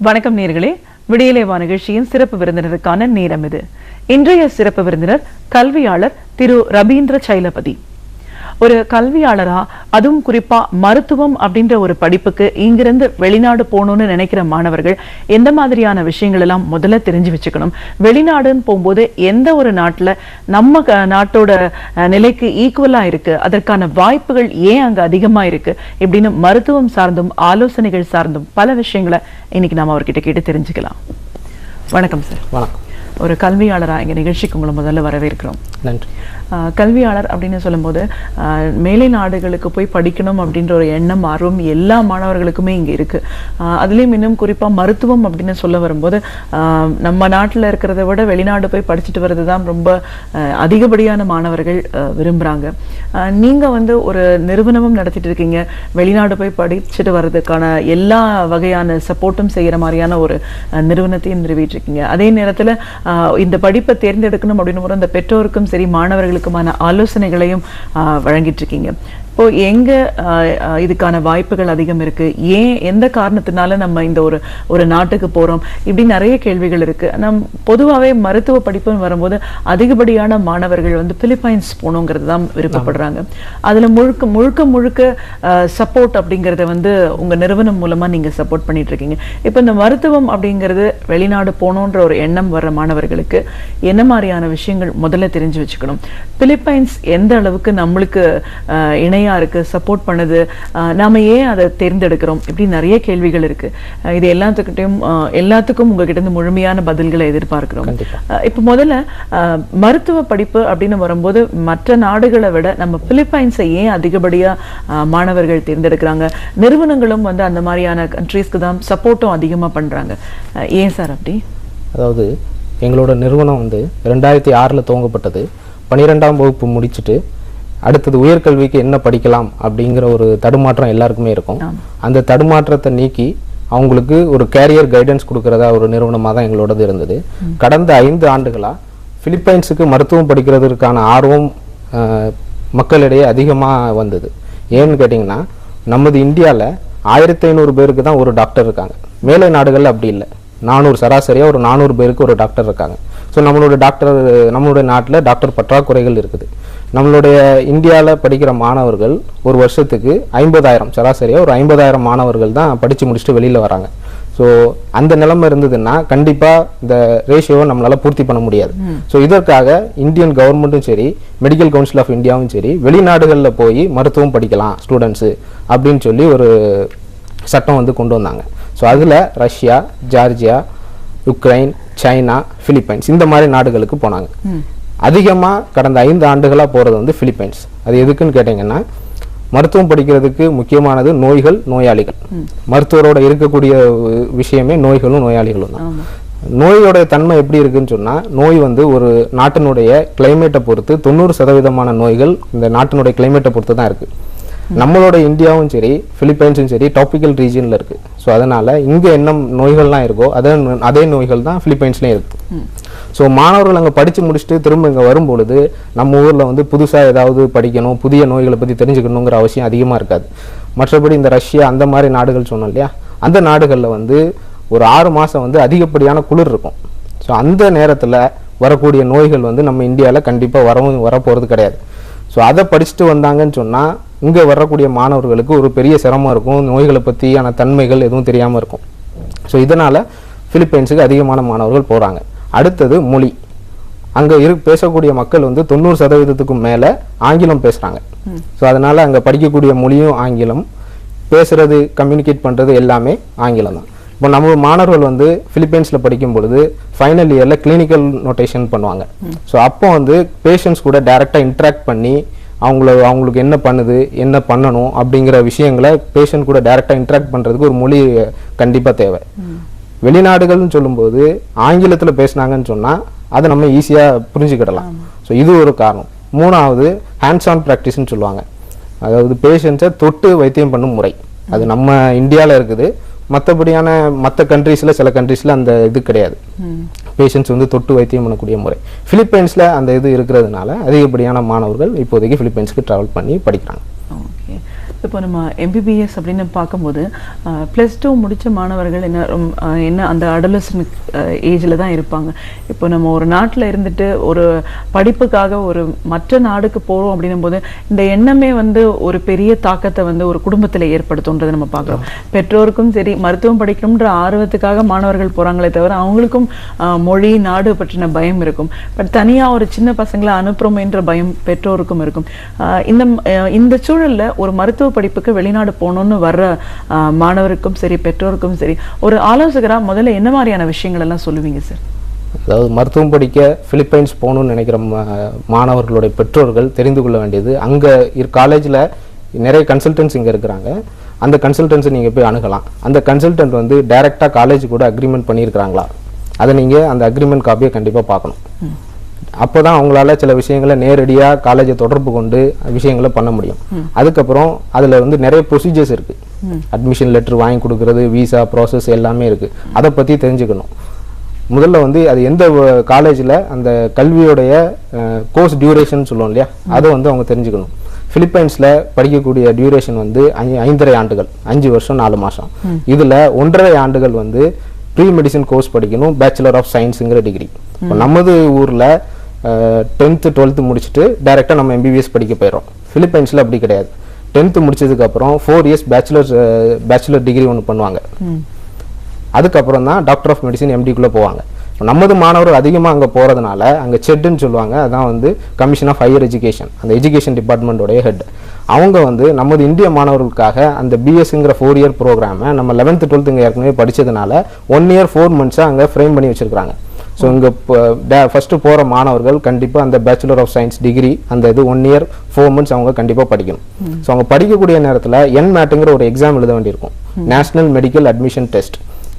வணக்கம் நேயர்களே, விடியலேவா நிகழ்ச்சியின் சிறப்பு விருந்தினருக்கான நேரம் இது. இன்றைய சிறப்பு விருந்தினர் கல்வியாளர் திரு ரபீந்திர சைலபதி. ஒரு கல்வியாளரா, அதுவும் குறிப்பா மருத்துவம் அப்படின்ற ஒரு படிப்புக்கு இங்கிருந்து வெளிநாடு போகணும்னு நினைக்கிற மாணவர்கள் எந்த மாதிரியான விஷயங்கள் எல்லாம் முதல்ல தெரிஞ்சு வச்சுக்கணும், வெளிநாடுன்னு போகும்போது எந்த ஒரு நாட்டுல நம்ம நாட்டோட நிலைக்கு ஈக்குவலா இருக்கு, அதற்கான வாய்ப்புகள் ஏன் அங்க அதிகமா இருக்கு, இப்படின்னு மருத்துவம் சார்ந்தும் ஆலோசனைகள் சார்ந்தும் பல விஷயங்களை இன்னைக்கு நாம அவர்கிட்ட கேட்டு தெரிஞ்சுக்கலாம். வணக்கம் சார். வணக்கம். ஒரு கல்வியாளரா எங்க நிகழ்ச்சிக்கு உங்களை முதல்ல வரவேற்கிறோம். நன்றி. கல்வியாளர் அப்படின்னு சொல்லும்போது மேலை நாடுகளுக்கு போய் படிக்கணும் அப்படின்ற ஒரு எண்ணம் ஆர்வம் எல்லா மாணவர்களுக்குமே இங்கே இருக்கு. அதுலேயும் இன்னும் குறிப்பாக மருத்துவம் அப்படின்னு சொல்ல வரும்போது நம்ம நாட்டில் இருக்கிறத விட வெளிநாடு போய் படிச்சுட்டு வர்றது தான் ரொம்ப அதிகப்படியான மாணவர்கள் விரும்புகிறாங்க. நீங்கள் ஒரு நிறுவனமும் நடத்திட்டு இருக்கீங்க, வெளிநாடு போய் படிச்சுட்டு வர்றதுக்கான எல்லா வகையான சப்போர்ட்டும் செய்கிற மாதிரியான ஒரு நிறுவனத்தையும் நிறுவிட்டு இருக்கீங்க. அதே நேரத்தில் இந்த படிப்பை தேர்ந்தெடுக்கணும் அப்படின்னு போது அந்த பெற்றோருக்கும் சரி மாணவர்களுக்குமான ஆலோசனைகளையும் வழங்கிட்டு இருக்கீங்க. இப்போ எங்க இதுக்கான வாய்ப்புகள் அதிகம் இருக்கு, ஏன் எந்த காரணத்தினால நம்ம இந்த ஒரு நாட்டுக்கு போறோம், இப்படி நிறைய கேள்விகள் இருக்கு. பொதுவாகவே மருத்துவ படிப்புன்னு வரும்போது அதிகப்படியான மாணவர்கள் பிலிப்பைன்ஸ் போகணுங்கிறது தான் விருப்பப்படுறாங்க. அதுல முழுக்க சப்போர்ட் அப்படிங்கறத உங்க நிறுவனம் மூலமா நீங்க சப்போர்ட் பண்ணிட்டு இருக்கீங்க. இப்போ இந்த மருத்துவம் அப்படிங்கிறது வெளிநாடு போகணுன்ற ஒரு எண்ணம் வர்ற மாணவர்களுக்கு என்ன மாதிரியான விஷயங்கள் முதல்ல தெரிஞ்சு வச்சுக்கணும், பிலிப்பைன்ஸ் எந்த அளவுக்கு நம்மளுக்கு இணைய இருக்கு, சப்போர்ட் பண்ணுது, நாம ஏன் அதை தேர்ந்தெடுக்கிறோம், இப்படி நிறைய கேள்விகள் இருக்கு. இது எல்லாத்துக்கும் உங்ககிட்ட இருந்து முழுமையான பதில்களை எதிர்பார்க்கிறோம். இப்ப முதல்ல மருத்துவ படிப்பு அப்படின்னு வரும்போது மற்ற நாடுகளை விட நம்ம பிலிப்பைன்ஸை ஏன் அதிகப்படியா மாணவர்கள் தேர்ந்தெடுக்கிறாங்க, நிறுவனங்களும் அந்த மாதிரியான கண்ட்ரீஸ்க்கு தான் சப்போர்ட்டும் அதிகமா பண்றாங்க, ஏன் சார் அப்படி? அதாவது எங்களோட நிறுவனம் 2006 துவங்கப்பட்டது. 12ஆம் வகுப்பு முடிச்சுட்டு அடுத்தது உயர்கல்விக்கு என்ன படிக்கலாம் அப்படிங்கிற ஒரு தடுமாற்றம் எல்லாருக்குமே இருக்கும். அந்த தடுமாற்றத்தை நீக்கி அவங்களுக்கு ஒரு கேரியர் கைடன்ஸ் கொடுக்கறதா ஒரு நிறுவனமாக தான் எங்களோடது இருந்தது. கடந்த 5 ஆண்டுகளா பிலிப்பைன்ஸுக்கு மருத்துவம் படிக்கிறதுக்கான ஆர்வம் மக்களிடையே அதிகமாக வந்தது. ஏன்னு கேட்டிங்கன்னா, நமது இந்தியாவில் 1500 பேருக்கு தான் ஒரு டாக்டர் இருக்காங்க. மேலை நாடுகள் அப்படி இல்லை, 400 சராசரியாக ஒரு 400 பேருக்கு ஒரு டாக்டர் இருக்காங்க. ஸோ நம்மளுடைய நாட்டில் டாக்டர் பற்றாக்குறைகள் இருக்குது. நம்மளுடைய இந்தியாவில் படிக்கிற மாணவர்கள் ஒரு வருஷத்துக்கு 50,000 சராசரியாக ஒரு 50,000 மாணவர்கள் தான் படித்து முடிச்சுட்டு வெளியில் வராங்க. ஸோ அந்த நிலைமை இருந்ததுன்னா கண்டிப்பாக இந்த ரேஷியோவை நம்மளால் பூர்த்தி பண்ண முடியாது. ஸோ இதற்காக இந்தியன் கவர்மெண்ட்டும் சரி, மெடிக்கல் கவுன்சில் ஆஃப் இந்தியாவும் சரி, வெளிநாடுகளில் போய் மருத்துவம் படிக்கலாம் ஸ்டூடெண்ட்ஸு அப்படின்னு சொல்லி ஒரு சட்டம் கொண்டு வந்தாங்க. ஸோ அதில் Russia, Georgia, Ukraine, China, Philippines இந்த மாதிரி நாடுகளுக்கு போனாங்க. அதிகமாக கடந்த 5 ஆண்டுகளாக போகிறது பிலிப்பைன்ஸ். அது எதுக்குன்னு கேட்டிங்கன்னா, மருத்துவம் படிக்கிறதுக்கு முக்கியமானது நோய்கள், நோயாளிகள். மருத்துவரோட இருக்கக்கூடிய விஷயமே நோய்களும் நோயாளிகளும் தான். நோயோடைய தன்மை எப்படி இருக்குன்னு சொன்னால், நோய் ஒரு நாட்டினுடைய கிளைமேட்டை பொறுத்து 90% நோய்கள் இந்த நாட்டினுடைய கிளைமேட்டை பொறுத்து தான் இருக்குது. நம்மளோட இந்தியாவும் சரி பிலிப்பைன்ஸும் சரி டாபிக்கல் ரீஜனில் இருக்குது. ஸோ அதனால் இங்கே என்ன நோய்கள்லாம் இருக்கோ அதே நோய்கள் தான் பிலிப்பைன்ஸ்லேயும் இருக்குது. ஸோ மாணவர்கள் அங்கே படித்து முடிச்சுட்டு திரும்ப இங்கே வரும்பொழுது நம்ம ஊரில் புதுசாக ஏதாவது படிக்கணும், புதிய நோய்களை பற்றி தெரிஞ்சுக்கணுங்கிற அவசியம் அதிகமாக இருக்காது. மற்றபடி இந்த ரஷ்யா அந்த மாதிரி நாடுகள் சொன்னோம் இல்லையா, அந்த நாடுகளில் ஒரு 6 மாதம் அதிகப்படியான குளிர் இருக்கும். ஸோ அந்த நேரத்தில் வரக்கூடிய நோய்கள் நம்ம இந்தியாவில் கண்டிப்பாக வரப்போகிறது கிடையாது. ஸோ அதை படிச்சுட்டு வந்தாங்கன்னு சொன்னால் இங்கே வரக்கூடிய மாணவர்களுக்கு ஒரு பெரிய சிரமம் இருக்கும், நோய்களை பற்றியான தன்மைகள் எதுவும் தெரியாமல் இருக்கும். ஸோ இதனால் பிலிப்பைன்ஸுக்கு அதிகமான மாணவர்கள் போகிறாங்க. அடுத்தது மொழி. அங்கே பேசக்கூடிய மக்கள் 90%க்கும் மேலே ஆங்கிலம் பேசுகிறாங்க. ஸோ அதனால் அங்கே படிக்கக்கூடிய மொழியும் ஆங்கிலம், பேசுகிறது, கம்யூனிகேட் பண்ணுறது எல்லாமே ஆங்கிலம் தான். இப்போ நம்ம மாணவர்கள் பிலிப்பைன்ஸில் படிக்கும் பொழுது ஃபைனல் இயரில் கிளினிக்கல் நோட்டேஷன் பண்ணுவாங்க. ஸோ அப்போ பேஷண்ட்ஸ் கூட டைரெக்டாக இன்ட்ராக்ட் பண்ணி அவங்களுக்கு என்ன பண்ணுது, என்ன பண்ணணும் அப்படிங்கிற விஷயங்களை பேஷண்ட் கூட டைரெக்டாக இன்ட்ராக்ட் பண்ணுறதுக்கு ஒரு மொழி கண்டிப்பாக தேவை. வெளிநாடுகள்னு சொல்லும்போது ஆங்கிலத்தில் பேசினாங்கன்னு சொன்னால் அதை நம்ம ஈஸியாக புரிஞ்சுக்கிடலாம். ஸோ இது ஒரு காரணம். 3வது ஹேண்ட்ஸ் ஆன் ப்ராக்டிஸ்ன்னு சொல்லுவாங்க. அதாவது பேஷண்ட்ஸை தொட்டு வைத்தியம் பண்ணும் முறை. அது நம்ம இந்தியாவில் இருக்குது, மற்ற கண்ட்ரீஸில் சில கண்ட்ரீஸில் அந்த இது கிடையாது. பேஷண்ட்ஸ் தொட்டு வைத்தியம் பண்ணக்கூடிய முறை. பிலிப்பைன்ஸில் அந்த இது இருக்கிறதுனால அதிகப்படியான மாணவர்கள் இப்போதைக்கு பிலிப்பைன்ஸ்க்கு ட்ராவல் பண்ணி படிக்கிறாங்க. ஓகே. இப்போ நம்ம MBBS அப்படின்னு பார்க்கும்போது +2 முடித்த மாணவர்கள் என்ன அந்த அடலசன்ட் ஏஜில் தான் இருப்பாங்க. இப்போ நம்ம ஒரு நாட்டில் இருந்துட்டு ஒரு படிப்புக்காக ஒரு மற்ற நாடுக்கு போகிறோம் அப்படின்னும் போது இந்த எண்ணமே வந்து ஒரு பெரிய தாக்கத்தை வந்து ஒரு குடும்பத்தில் ஏற்படுத்துன்றதை நம்ம பார்க்குறோம். பெற்றோருக்கும் சரி மருத்துவம் படிக்கணுன்ற ஆர்வத்துக்காக மாணவர்கள் போகிறாங்களே தவிர அவங்களுக்கும் மொழி நாடு பற்றின பயம் இருக்கும். பட் தனியாக ஒரு சின்ன பசங்களை அனுப்புறோமேன்ற பயம் பெற்றோருக்கும் இருக்கும். இந்த சூழல்ல ஒரு மருத்துவ படிப்புக்கு வெளிநாடு போகணும்னு வர்ற மாணவருக்கும் சரி பெற்றோருக்கும் சரி ஒரு ஆலோசகரா முதல்ல என்ன மாதிரியான விஷயங்கள் எல்லாம் சொல்லுவீங்க சார்? அதாவது மருத்துவம் படிக்க பிலிப்பைன்ஸ் போகணும்னு நினைக்கிற மாணவர்களுடைய பெற்றோர்கள் தெரிந்து கொள்ள வேண்டியது, அங்கே காலேஜில் நிறைய கன்சல்டன்ஸ் இங்கே இருக்கிறாங்க. அந்த கன்சல்டன்ஸை நீங்கள் போய் அணுகலாம். அந்த கன்சல்டன்ட் வந்து டைரெக்டாக காலேஜ் கூட அக்ரிமெண்ட் பண்ணியிருக்கிறாங்களா, அதை நீங்கள் அந்த அக்ரிமெண்ட் காப்பியை கண்டிப்பாக பார்க்கணும். அப்போ தான் அவங்களால சில விஷயங்களை நேரடியாக காலேஜை தொடர்பு கொண்டு விஷயங்களை பண்ண முடியும். அதுக்கப்புறம் அதில் வந்து நிறைய ப்ரொசீஜர்ஸ் இருக்குது. அட்மிஷன் லெட்டர் வாங்கி கொடுக்கறது, விசா ப்ராசஸ் எல்லாமே இருக்குது. அதை பற்றி தெரிஞ்சுக்கணும். முதல்ல வந்து அது எந்த காலேஜில் அந்த கல்வியோடைய கோர்ஸ் டியூரேஷன் சொல்லுவோம் இல்லையா, அதை வந்து அவங்க தெரிஞ்சுக்கணும். பிலிப்பைன்ஸில் படிக்கக்கூடிய டியூரேஷன் வந்து 5.5 ஆண்டுகள், 5 வருஷம் 4 மாதம். இதில் 1.5 ஆண்டுகள் வந்து ப்ரீ மெடிசன் கோர்ஸ் படிக்கணும், பேச்சுலர் ஆஃப் சயின்ஸுங்கிற டிகிரி. இப்போ நமது ஊரில் 10th 12th முடிச்சுட்டு டைரெக்டாக நம்ம MBBS படிக்க போயிடும். பிலிப்பைன்ஸில் அப்படி கிடையாது. 10th முடிச்சதுக்கப்புறம் 4 years பேச்சுலர் டிகிரி ஒன்று பண்ணுவாங்க. அதுக்கப்புறம் தான் டாக்டர் ஆஃப் மெடிசன் MDக்குள்ளே போவாங்க. நமது மாணவர்கள் அதிகமாக அங்கே போகிறதுனால அங்கே செட்டுன்னு சொல்லுவாங்க, அதான் வந்து கமிஷன் ஆஃப் ஹையர் எஜுகேஷன், அந்த எஜுகேஷன் டிபார்ட்மெண்ட்டோடைய ஹெட். அவங்க வந்து நமது இந்திய மாணவர்களுக்காக அந்த BSங்கிற 4 year ப்ரோக்ராமை நம்ம 11th 12th இங்கே ஏற்கனவே படித்ததுனால 1 year 4 months அங்கே ஃப்ரேம் பண்ணி வச்சுருக்காங்க. ஸோ இங்கே ஃபஸ்ட்டு போகிற மாணவர்கள் கண்டிப்பாக அந்த பேச்சுலர் ஆஃப் சயின்ஸ் டிகிரி அந்த இது 1 year 4 months அவங்க கண்டிப்பாக படிக்கணும். ஸோ அவங்க படிக்கக்கூடிய நேரத்தில் NMATங்கிற ஒரு எக்ஸாம் எழுத வேண்டியிருக்கும், நேஷனல் மெடிக்கல் அட்மிஷன் டெஸ்ட்.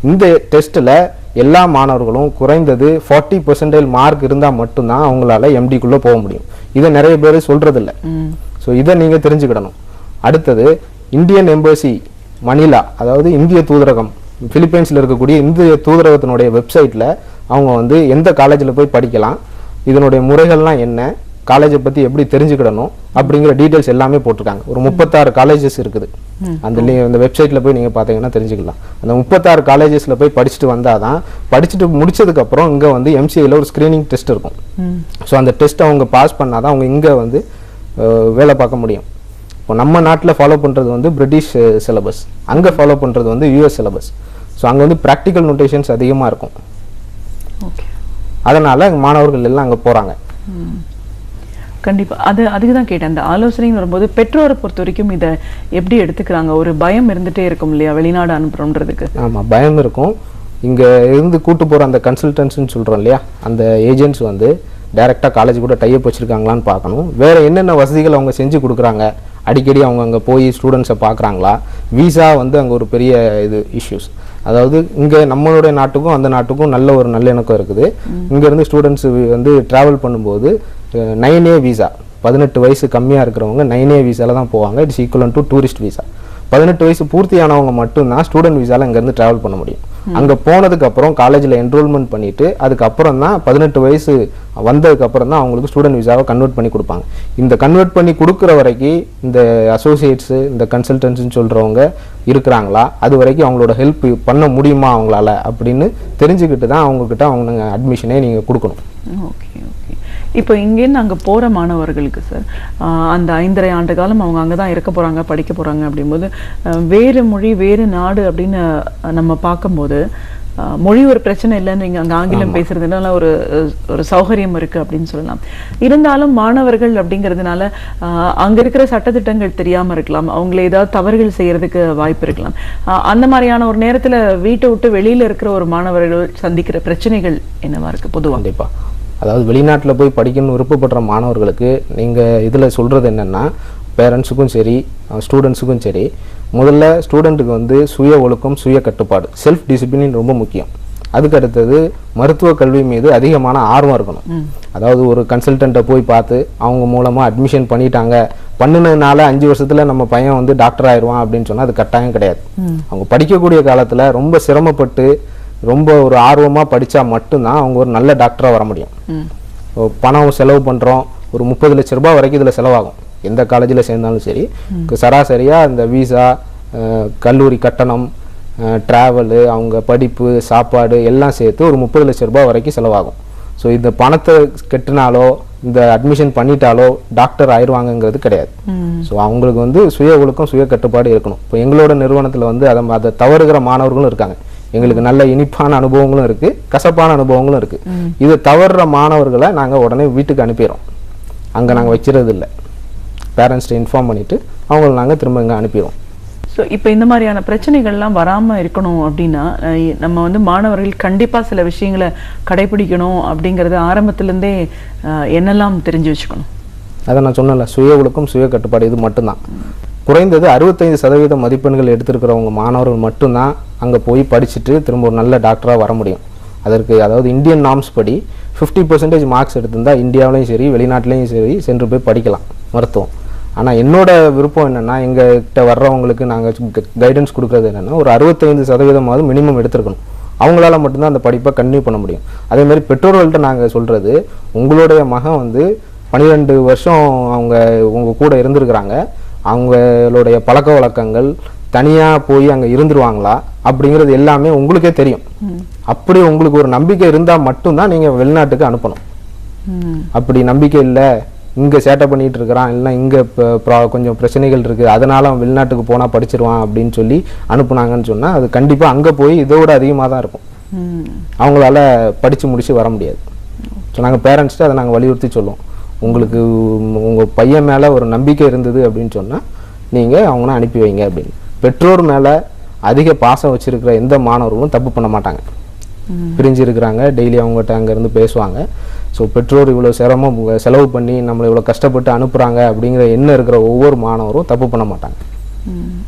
இந்த டெஸ்ட்டில் எல்லா மாணவர்களும் குறைந்தது 40% மார்க் இருந்தால் மட்டும்தான் அவங்களால MDக்குள்ளே போக முடியும். இதை நிறைய பேர் சொல்கிறதில்ல. ஸோ இதை நீங்கள் தெரிஞ்சுக்கிடணும். அடுத்தது இந்தியன் எம்பசி மணிலா, அதாவது இந்திய தூதரகம், பிலிப்பைன்ஸில் இருக்கக்கூடிய இந்திய தூதரகத்தினுடைய வெப்சைட்டில் அவங்க வந்து எந்த காலேஜில் போய் படிக்கலாம், இதனுடைய முறைகள்லாம் என்ன, காலேஜை பற்றி எப்படி தெரிஞ்சுக்கிடணும் அப்படிங்கிற டீட்டெயில்ஸ் எல்லாமே போட்டிருக்காங்க. ஒரு 36 காலேஜஸ் இருக்குது. அந்த வெப்சைட்டில் போய் நீங்கள் பார்த்தீங்கன்னா தெரிஞ்சுக்கலாம். அந்த 36 காலேஜஸில் போய் படிச்சுட்டு வந்தால் தான், படிச்சுட்டு முடிச்சதுக்கப்புறம் இங்கே வந்து MCAல ஒரு ஸ்க்ரீனிங் டெஸ்ட் இருக்கும். ஸோ அந்த டெஸ்ட் அவங்க பாஸ் பண்ணால் தான் அவங்க இங்கே வந்து வேலை பார்க்க முடியும். இப்போ நம்ம நாட்டில் ஃபாலோ பண்ணுறது வந்து பிரிட்டிஷ் சிலபஸ், அங்கே ஃபாலோ பண்ணுறது வந்து US சிலபஸ். ஸோ அங்கே வந்து ப்ராக்டிக்கல் நோட்டேஷன்ஸ் அதிகமாக இருக்கும். அதனால் மாணவர்கள் எல்லாம் அங்கே போகிறாங்க. கண்டிப்பாக அதுக்கு தான் கேட்டேன். அந்த ஆலோசனைன்னு வரும்போது பெற்றோரை பொறுத்த வரைக்கும் இதை எப்படி எடுத்துக்கிறாங்க? ஒரு பயம் இருந்துகிட்டே இருக்கும் இல்லையா வெளிநாடு அனுப்புகிறோன்றதுக்கு? ஆமாம், பயம் இருக்கும். இங்கே இருந்து கூட்டு போகிற அந்த கன்சல்டன்ஸ்ன்னு சொல்கிறோம் இல்லையா, அந்த ஏஜென்ட்ஸ் வந்து டைரெக்டாக காலேஜ் கூட டைப் வச்சுருக்காங்களான்னு பார்க்கணும். வேறு என்னென்ன வசதிகள் அவங்க செஞ்சு கொடுக்குறாங்க, அடிக்கடி அவங்க அங்கே போய் ஸ்டூடெண்ட்ஸை பார்க்குறாங்களா, விசா வந்து அங்கே ஒரு பெரிய இஷ்யூஸ். அதாவது இங்கே நம்மளுடைய நாட்டுக்கும் அந்த நாட்டுக்கும் நல்ல ஒரு நல்லிணக்கம் இருக்குது. இங்கேருந்து ஸ்டூடெண்ட்ஸ் வந்து ட்ராவல் பண்ணும்போது 9A விசா, 18 வயசு கம்மியாக இருக்கிறவங்க 9A விசாவில் தான் போவாங்க. It's equivalent to tourist visa. 18 வயசு பூர்த்தியானவங்க மட்டும்தான் ஸ்டூடெண்ட் விசாவில் இங்கேருந்து ட்ராவல் பண்ண முடியும். அங்கே போனதுக்கப்புறம் காலேஜில் என்ரோல்மெண்ட் பண்ணிவிட்டு அதுக்கப்புறம் தான் 18 வயசு வந்ததுக்கப்புறம் தான் அவங்களுக்கு ஸ்டூடெண்ட் விசாவை கன்வெர்ட் பண்ணி கொடுப்பாங்க. இந்த கன்வெர்ட் பண்ணி கொடுக்குற வரைக்கும் இந்த அசோசியேட்ஸு, இந்த கன்சல்டன்ட்ஸ்னு சொல்கிறவங்க இருக்கிறாங்களா, அது வரைக்கும் அவங்களோட ஹெல்ப் பண்ண முடியுமா அவங்களால அப்படின்னு தெரிஞ்சுக்கிட்டு தான் அவங்கக்கிட்ட அவங்க அட்மிஷனே நீங்கள் கொடுக்கணும். Okay okay. இப்போ இங்கேருந்து அங்கே போகிற மாணவர்களுக்கு சார் அந்த 5.5 ஆண்டு காலம் அவங்க அங்கே தான் இருக்க போகிறாங்க, படிக்க போகிறாங்க. அப்படிங்கும்போது வேறு மொழி வேறு நாடு அப்படின்னு நம்ம பார்க்கும்போது மொழி ஒரு பிரச்சனை இல்லைன்னு நீங்கள் அங்கே ஆங்கிலம் பேசுறதுனால ஒரு சௌகரியம் இருக்குது அப்படின்னு சொல்லலாம். இருந்தாலும் மாணவர்கள் அப்படிங்கிறதுனால அங்கே இருக்கிற சட்டத்திட்டங்கள் தெரியாமல் இருக்கலாம், அவங்கள ஏதாவது தவறுகள் செய்யறதுக்கு வாய்ப்பு இருக்கலாம். அந்த மாதிரியான ஒரு நேரத்தில் வீட்டை விட்டு வெளியில் இருக்கிற ஒரு மாணவர்கள் சந்திக்கிற பிரச்சனைகள் என்னவா இருக்குது பொதுவாக? கண்டிப்பாக, அதாவது வெளிநாட்டில் போய் படிக்கணும்னு விருப்பப்படுற மாணவர்களுக்கு நீங்கள் இதில் சொல்கிறது என்னென்னா, பேரண்ட்ஸுக்கும் சரி ஸ்டூடெண்ட்ஸுக்கும் சரி, முதல்ல ஸ்டூடெண்ட்டுக்கு வந்து சுய ஒழுக்கம், சுய கட்டுப்பாடு, செல்ஃப் டிசிப்ளின் ரொம்ப முக்கியம். அதுக்கு அடுத்தது மருத்துவ கல்வி மீது அதிகமான ஆர்வம் இருக்கணும். அதாவது ஒரு கன்சல்டண்ட்டை போய் பார்த்து அவங்க மூலமாக அட்மிஷன் பண்ணினதுனால 5 வருஷத்தில் நம்ம பையன் வந்து டாக்டர் ஆயிடுவான் அப்படின்னு சொன்னால் அது கட்டாயம் கிடையாது. அவங்க படிக்கக்கூடிய காலத்தில் ரொம்ப சிரமப்பட்டு ரொம்ப ஒரு ஆர்வமாக படித்தா மட்டும்தான் அவங்க ஒரு நல்ல டாக்டராக வர முடியும். பணம் செலவு பண்ணுறோம், ஒரு 30 லட்ச ரூபாய் வரைக்கும் இதில் செலவாகும். எந்த காலேஜில் சேர்ந்தாலும் சரி சராசரியாக இந்த விசா, கல்லூரி கட்டணம், ட்ராவலு, அவங்க படிப்பு, சாப்பாடு எல்லாம் சேர்த்து ஒரு 30 லட்ச ரூபாய் வரைக்கும் செலவாகும். ஸோ இந்த பணத்தை கட்டினாலோ இந்த அட்மிஷன் பண்ணிட்டாலோ டாக்டர் ஆயிடுவாங்கங்கிறது கிடையாது. ஸோ அவங்களுக்கு வந்து சுய ஒழுக்கம், சுய கட்டுப்பாடு இருக்கணும். இப்போ எங்களோட நிறுவனத்தில் வந்து அதை தவறுகிற மாணவர்களும் இருக்காங்க. எங்களுக்கு நல்ல இனிப்பான அனுபவங்களும் இருக்குது, கசப்பான அனுபவங்களும் இருக்குது. இது தவறுற மாணவர்களை நாங்கள் உடனே வீட்டுக்கு அனுப்பிடுறோம். அங்கே நாங்கள் வச்சுறது இல்லை. பேரண்ட்ஸ்ட்டு இன்ஃபார்ம் பண்ணிவிட்டு அவங்கள நாங்கள் திரும்ப இங்கே அனுப்பிடுவோம். ஸோ இப்போ இந்த மாதிரியான பிரச்சனைகள்லாம் வராமல் இருக்கணும் அப்படின்னா நம்ம வந்து மாணவர்கள் கண்டிப்பாக சில விஷயங்களை கடைபிடிக்கணும் அப்படிங்கிறது ஆரம்பத்துலேருந்தே என்னெல்லாம் தெரிஞ்சு வச்சுக்கணும்? அதை நான் சொன்னல, சுய ஒழுக்கம், சுய கட்டுப்பாடு, இது மட்டும்தான். குறைந்தது 65% மதிப்பெண்கள் எடுத்திருக்கிறவங்க மாணவர்கள் மட்டும்தான் அங்கே போய் படிச்சுட்டு திரும்ப ஒரு நல்ல டாக்டராக வர முடியும். அதற்கு அதாவது இந்தியன் நார்ம்ஸ் படி 50% மார்க்ஸ் எடுத்திருந்தால் இந்தியாவிலையும் சரி வெளிநாட்டிலையும் சரி சென்று போய் படிக்கலாம் மருத்துவம். ஆனால் என்னோட விருப்பம் என்னென்னா, எங்கள்கிட்ட வர்றவங்களுக்கு நாங்கள் கைடன்ஸ் கொடுக்குறது என்னென்னா, ஒரு 65% மினிமம் எடுத்துருக்கணும். அவங்களால மட்டும்தான் அந்த படிப்பை கன்டினியூ பண்ண முடியும். அதேமாதிரி பெற்றோர்கள்ட்ட நாங்கள் சொல்கிறது, உங்களுடைய மகன் வந்து 12 வருஷம் அவங்க உங்கள் கூட இருந்திருக்கிறாங்க, அவங்களுடைய பழக்க வழக்கங்கள் தனியாக போய் அங்கே இருந்துருவாங்களா அப்படிங்கிறது எல்லாமே உங்களுக்கே தெரியும். அப்படி உங்களுக்கு ஒரு நம்பிக்கை இருந்தால் மட்டும்தான் நீங்கள் வெளிநாட்டுக்கு அனுப்பணும். அப்படி நம்பிக்கை இல்லை, இங்கே சேட்டை பண்ணிகிட்டு இருக்கிறான், இல்லை இங்கே கொஞ்சம் பிரச்சனைகள் இருக்குது, அதனால் அவன் வெளிநாட்டுக்கு போனால் படிச்சிருவான் அப்படின்னு சொல்லி அனுப்புனாங்கன்னு சொன்னால் அது கண்டிப்பாக அங்கே போய் இதோட அதிகமாக தான் இருக்கும். அவங்களால படித்து முடித்து வர முடியாது. ஸோ நாங்கள் பேரண்ட்ஸ்ட்டு அதை நாங்கள் வலியுறுத்தி சொல்லுவோம். உங்களுக்கு உங்கள் பையன் மேலே ஒரு நம்பிக்கை இருந்தது அப்படின்னு சொன்னால் நீங்கள் அவங்கள அனுப்பி வைங்க அப்படின்னு. பெற்றோர் மேலே அதிக பாசம் வச்சுருக்கிற எந்த மாணவர்களும் தப்பு பண்ண மாட்டாங்க. பிரிஞ்சு இருக்கிறாங்க, டெய்லி அவங்ககிட்ட அங்கேருந்து பேசுவாங்க. ஸோ பெற்றோர் இவ்வளோ செலவு பண்ணி நம்மளை இவ்வளோ கஷ்டப்பட்டு அனுப்புகிறாங்க அப்படிங்கிற எண்ணம் இருக்கிற ஒவ்வொரு மாணவரும் தப்பு பண்ண மாட்டாங்க.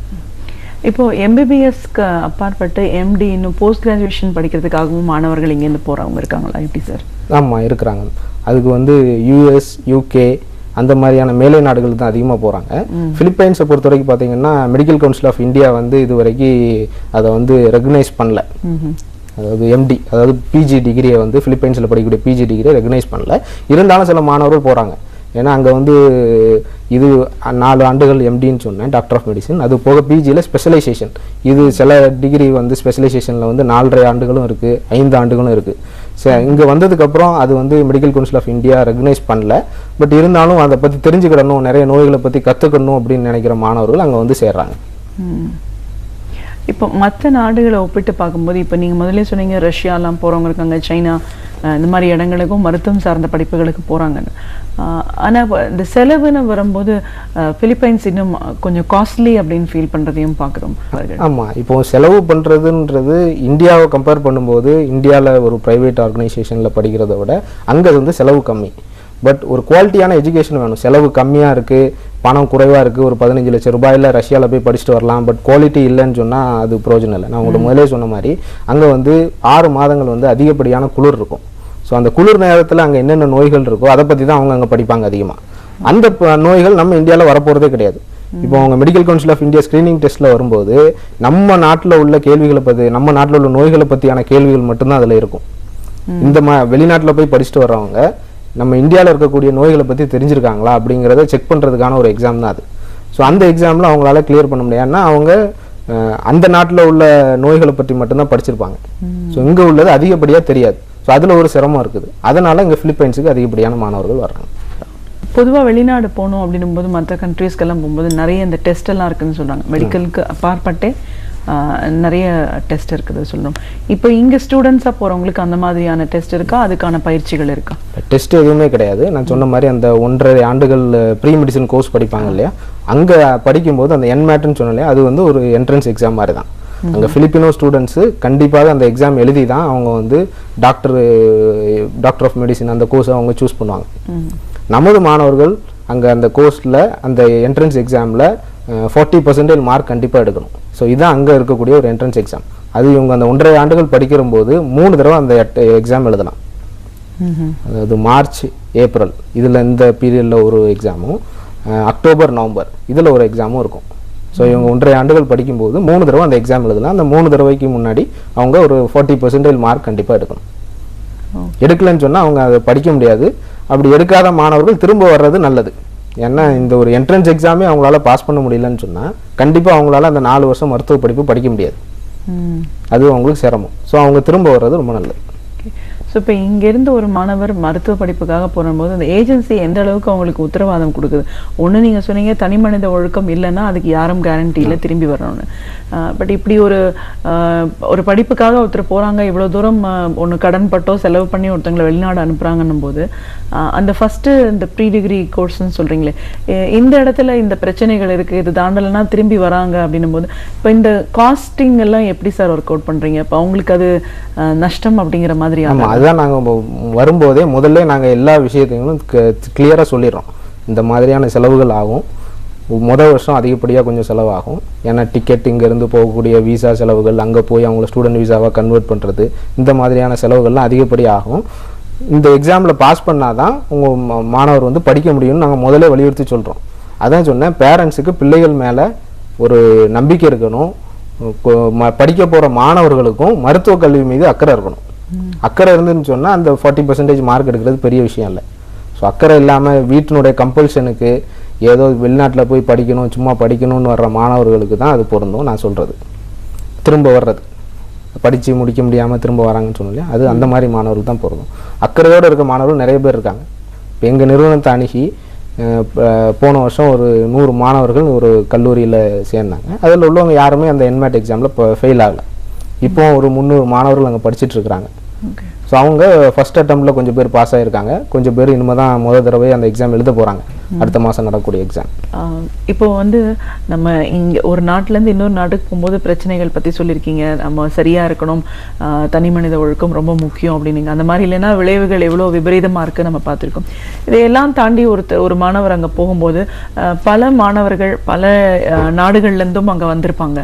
இப்போது எம்பிபிஎஸ்க்கு அப்பாற்பட்டு எம்டி இன்னும் போஸ்ட் கிராஜுவேஷன் படிக்கிறதுக்காகவும் மாணவர்கள் இங்கேருந்து போகிறவங்க இருக்காங்களா எப்படி சார்? ஆமாம், இருக்கிறாங்க. அதுக்கு வந்து யூஎஸ், யூகே அந்த மாதிரியான மேலை நாடுகள் தான் அதிகமாக போகிறாங்க. பிலிப்பைன்ஸை பொறுத்த வரைக்கும் பார்த்தீங்கன்னா மெடிக்கல் கவுன்சில் ஆஃப் இந்தியா வந்து இது வரைக்கும் அதை வந்து ரெகனைஸ் பண்ணல. அதாவது எம்டி, அதாவது பிஜி டிகிரியை வந்து பிலிப்பைன்ஸில் படிக்கக்கூடிய பிஜி டிகிரியை ரெகனைஸ் பண்ணல. இருந்தாலும் சில மாணவர்கள் போகிறாங்க. ஏன்னா அங்கே வந்து இது 4 ஆண்டுகள் எம்டின்னு சொன்னேன், டாக்டர் ஆஃப் மெடிசன். அது போக பிஜியில் ஸ்பெஷலைசேஷன், இது சில டிகிரி வந்து ஸ்பெஷலைசேஷனில் வந்து 4.5 ஆண்டுகளும் இருக்குது, 5 ஆண்டுகளும் இருக்குது. இங்கே வந்ததுக்கப்புறம் அது வந்து medical council of India recognise பண்ணல. பட் இருந்தாலும் அதை பற்றி தெரிஞ்சுக்கிடணும், நிறைய நோய்களை பற்றி கற்றுக்கணும் அப்படின்னு நினைக்கிற மாணவர்கள் அங்கே வந்து சேர்றாங்க. இப்போ மற்ற நாடுகளை ஒப்பிட்டு பார்க்கும்போது, இப்போ நீங்கள் முதல்ல சொன்னீங்க ரஷ்யாலாம் போகிறவங்க இருக்காங்க, சைனா இந்த மாதிரி இடங்களுக்கும் மருத்துவம் சார்ந்த படிப்புகளுக்கு போகிறாங்கன்னு. ஆனால் இந்த செலவுன்னு வரும்போது பிலிப்பைன்ஸ் இன்னும் கொஞ்சம் காஸ்ட்லி அப்படின்னு ஃபீல் பண்ணுறதையும் பார்க்குறோம். ஆமாம், இப்போ செலவு பண்ணுறதுன்றது இந்தியாவை கம்பேர் பண்ணும்போது இந்தியாவில் ஒரு ப்ரைவேட் ஆர்கனைசேஷனில் படிக்கிறத விட அங்கே வந்து செலவு கம்மி. பட் ஒரு குவாலிட்டியான எஜுகேஷன் வேணும். செலவு கம்மியாக இருக்குது, பணம் குறைவாக இருக்குது, ஒரு 15 லட்சம் ரூபாயில் ரஷ்யாவில் போய் படிச்சுட்டு வரலாம், பட் குவாலிட்டி இல்லைன்னு சொன்னால் அது பிரயோஜனம் இல்லை. நான் உங்களுக்கு முதலே சொன்ன மாதிரி அங்கே வந்து 6 மாதங்கள் வந்து அதிகப்படியான குளிர் இருக்கும். ஸோ அந்த குளிர் நேரத்தில் அங்கே என்னென்ன நோய்கள் இருக்கோ அதை பற்றி தான் அவங்க அங்கே படிப்பாங்க அதிகமாக. அந்த நோய்கள் நம்ம இந்தியாவில் வரப்போகிறதே கிடையாது. இப்போ அவங்க medical council of India screening டெஸ்ட்டில் வரும்போது நம்ம நாட்டில் உள்ள கேள்விகளை பற்றி, நம்ம நாட்டில் உள்ள நோய்களை பற்றியான கேள்விகள் மட்டும்தான் அதில் இருக்கும். இந்த வெளிநாட்டில் போய் படிச்சுட்டு வர்றவங்க நம்ம இந்தியாவில் இருக்கக்கூடிய நோய்களை பற்றி தெரிஞ்சிருக்காங்களா அப்படிங்கிறத செக் பண்ணுறதுக்கான ஒரு எக்ஸாம் தான் அது. ஸோ அந்த எக்ஸாமில் அவங்களால கிளியர் பண்ண முடியாது. ஏன்னா அவங்க அந்த நாட்டில் உள்ள நோய்களை பற்றி மட்டும்தான் படிச்சிருப்பாங்க. ஸோ இங்கே உள்ளது அதிகப்படியாக தெரியாது. ஸோ அதில் ஒரு சிரமம் இருக்குது. அதனால் இங்கே பிலிப்பைன்ஸுக்கு அதிகப்படியான மாணவர்கள் வர்றாங்க. பொதுவாக வெளிநாடு போகணும் அப்படின்னும் போது மற்ற கண்ட்ரீஸ்க்கெல்லாம் போகும்போது நிறைய இந்த டெஸ்ட் எல்லாம் இருக்குதுன்னு சொல்கிறாங்க. மெடிக்கலுக்கு அப்பாற்பட்டே நிறைய டெஸ்ட் இருக்குது சொல்லணும். இப்போ இங்கே ஸ்டூடெண்ட்ஸாக போகிறவங்களுக்கு அந்த மாதிரியான டெஸ்ட் இருக்கா, அதுக்கான பயிற்சிகள் இருக்கா? டெஸ்ட் எதுவுமே கிடையாது. நான் சொன்ன மாதிரி அந்த 1.5 ஆண்டுகள் ப்ரீ மெடிசன் கோர்ஸ் படிப்பாங்க இல்லையா, அங்கே படிக்கும்போது அந்த என்மேட்னு சொன்னோம் இல்லையா, அது வந்து ஒரு என்ட்ரன்ஸ் எக்ஸாம் மாதிரி தான். அங்கே பிலிப்பினோ ஸ்டூடெண்ட்ஸு கண்டிப்பாக அந்த எக்ஸாம் எழுதி தான் அவங்க வந்து டாக்டர் ஆஃப் மெடிசன் அந்த கோர்ஸை அவங்க சூஸ் பண்ணுவாங்க. நமது மாணவர்கள் அங்கே அந்த கோர்ஸில் அந்த என்ட்ரன்ஸ் எக்ஸாமில் 40% மார்க் கண்டிப்பாக எடுக்கணும். ஸோ இதுதான் அங்கே இருக்கக்கூடிய ஒரு என்ட்ரன்ஸ் எக்ஸாம். அது இவங்க அந்த 1.5 ஆண்டுகள் படிக்கிறபோது 3 தடவை அந்த எக்ஸாம் எழுதலாம். அதாவது மார்ச், ஏப்ரல் இதில் இந்த பீரியடில் ஒரு எக்ஸாமும், அக்டோபர், நவம்பர் இதில் ஒரு எக்ஸாமும் இருக்கும். ஸோ இவங்க 1.5 ஆண்டுகள் படிக்கும்போது 3 தடவை அந்த எக்ஸாம் எழுதலாம். அந்த 3 தடவைக்கு முன்னாடி அவங்க ஒரு 40% மார்க் கண்டிப்பாக எடுக்கணும். எடுக்கலன்னு சொன்னால் அவங்க அதை படிக்க முடியாது. அப்படி எடுக்காத மாணவர்கள் திரும்ப வர்றது நல்லது. ஏன்னா இந்த ஒரு என்ட்ரன்ஸ் எக்ஸாமே அவங்களால பாஸ் பண்ண முடியலன்னு சொன்னால் கண்டிப்பாக அவங்களால அந்த 4 வருஷம் மருத்துவ படிப்பு படிக்க முடியாது. அது அவங்களுக்கு சிரமம். ஸோ அவங்க திரும்ப வர்றது ரொம்ப நல்லது. ஸோ இப்போ இங்கேருந்து ஒரு மாணவர் மருத்துவ படிப்புக்காக போகும்போது அந்த ஏஜென்சி எந்த அளவுக்கு அவங்களுக்கு உத்தரவாதம் கொடுக்குது? ஒன்று நீங்கள் சொன்னீங்க தனி மனித ஒழுக்கம் இல்லைன்னா அதுக்கு யாரும் கேரண்டி இல்லை திரும்பி வரணும்னு. பட் இப்படி ஒரு படிப்புக்காக ஒருத்தர் போகிறாங்க, இவ்வளோ தூரம் ஒன்று கடன் பட்டோ செலவு பண்ணி ஒருத்தங்களை வெளிநாடு அனுப்புகிறாங்கன்னும் போது அந்த ஃபஸ்ட்டு இந்த ப்ரீ டிகிரி கோர்ஸ்ன்னு சொல்கிறீங்களே, இந்த இடத்துல இந்த பிரச்சனைகள் இருக்குது, இது தாண்டலைன்னா திரும்பி வராங்க அப்படின்னும் போது இப்போ இந்த காஸ்டிங் எல்லாம் எப்படி சார் ஒர்க் அவுட் பண்ணுறீங்க? இப்போ அவங்களுக்கு அது நஷ்டம் அப்படிங்கிற மாதிரி? அதுதான் நாங்கள் வரும்போதே முதல்ல நாங்கள் எல்லா விஷயத்தையும் கிளியராக சொல்லிடுறோம். இந்த மாதிரியான செலவுகள் ஆகும், முதல் வருஷம் அதிகப்படியாக கொஞ்சம் செலவாகும். ஏன்னா டிக்கெட் இங்கேருந்து போகக்கூடிய விசா செலவுகள், அங்கே போய் அவங்கள ஸ்டூடெண்ட் விசாவாக கன்வெர்ட் பண்ணுறது, இந்த மாதிரியான செலவுகள்லாம் அதிகப்படியாக ஆகும். இந்த எக்ஸாமில் பாஸ் பண்ணால் தான் உங்கள் மாணவர் வந்து படிக்க முடியும்னு நாங்கள் முதல்ல வலியுறுத்தி சொல்கிறோம். அதான் சொன்னேன், பேரண்ட்ஸுக்கு பிள்ளைகள் மேலே ஒரு நம்பிக்கை இருக்கணும், படிக்க போகிற மாணவர்களுக்கும் மருத்துவ கல்வி மீது அக்கறை இருக்கணும். அக்கறை இருந்துன்னு சொன்னால் அந்த 40% மார்க் எடுக்கிறது பெரிய விஷயம் இல்லை. ஸோ அக்கறை இல்லாமல் வீட்டினுடைய கம்பல்ஷனுக்கு ஏதோ வெளிநாட்டில் போய் படிக்கணும், சும்மா படிக்கணும்னு வர்ற மாணவர்களுக்கு தான் அது பொருந்தும். நான் சொல்கிறது திரும்ப வர்றது, படித்து முடிக்க முடியாமல் திரும்ப வராங்கன்னு சொன்னோம், அது அந்த மாதிரி மாணவர்கள் தான் பொருந்தும். அக்கறையோடு இருக்க மாணவர்கள் நிறைய பேர் இருக்காங்க. இப்போ எங்கள் நிறுவனத்தை அணுகி போன வருஷம் ஒரு 100 மாணவர்கள் ஒரு கல்லூரியில் சேர்ந்தாங்க. அதில் உள்ளவங்க யாருமே அந்த என்மேட் எக்ஸாமில் இப்போ ஃபெயில் ஆகலை. இப்போ ஒரு 300 மாணவர்கள் அங்கே படிச்சுட்டு இருக்கிறாங்க. ஸோ அவங்க ஃபர்ஸ்ட் அட்டம்ப்டில் கொஞ்சம் பேர் பாஸ் ஆகிருக்காங்க, கொஞ்சம் பேர் இனிமேல் தான் முதல் தடவை அந்த எக்ஸாம் எழுத போகிறாங்க, அடுத்த மாதம் நடக்கக்கூடிய எக்ஸாம். இப்போ நம்ம இங்கே ஒரு நாட்டிலேருந்து இன்னொரு நாட்டுக்கு போகும்போது பிரச்சனைகள் பற்றி சொல்லியிருக்கீங்க, நம்ம சரியாக இருக்கணும், தனி மனித ஒழுக்கம் ரொம்ப முக்கியம் அப்படின்னீங்க. அந்த மாதிரி இல்லைன்னா விளைவுகள் எவ்வளோ விபரீதமாக இருக்குது நம்ம பார்த்துருக்கோம். இதையெல்லாம் தாண்டி ஒரு மாணவர் அங்கே போகும்போது பல மாணவர்கள் பல நாடுகள்லேருந்தும் அங்கே வந்திருப்பாங்க.